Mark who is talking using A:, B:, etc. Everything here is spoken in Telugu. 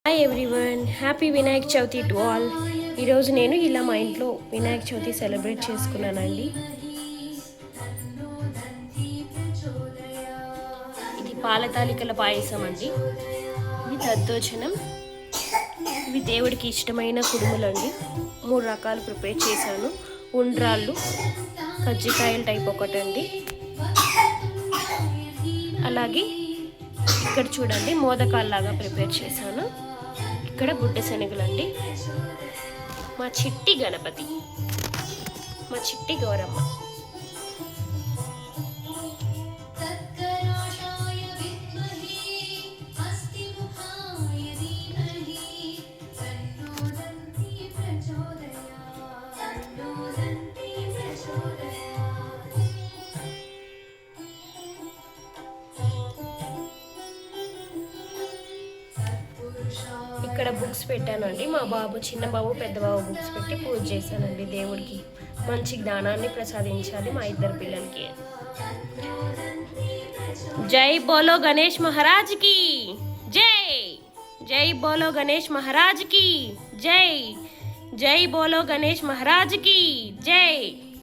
A: Hi everyone, happy Vinayaka Chavithi to all. ఈరోజు నేను ఇలా మా ఇంట్లో వినాయక చవితి సెలబ్రేట్ చేసుకున్నానండి. ఇది పాలతాలికల పాయసం అండి, ఇది దద్దోజనం, ఇవి దేవుడికి ఇష్టమైన కుడుములండి. 3 రకాలు ప్రిపేర్ చేశాను. ఉండ్రాళ్ళు, కజ్జికాయల టైప్ ఒకటండి, అలాగే ఇక్కడ చూడండి మోదకాల్లాగా ప్రిపేర్ చేశాను. ఇక్కడ గుడ్డ శనగలండి, మా చిట్టి గణపతి, మా చిట్టి గౌరమ్మ. ఇక్కడ బుక్స్ పెట్టానండి, మా బాబు, చిన్న బాబు, పెద్ద బాబు బుక్స్ పెట్టి పూజ చేశానండి. దేవుడికి మంచి జ్ఞానాన్ని ప్రసాదించాలి మా ఇద్దరు పిల్లలకి. జై బోలో గణేష్ మహారాజ్ కి జై, జై బోలో గణేష్ మహారాజ్ కి జై, జై బోలో గణేష్ మహారాజ్ కి జై.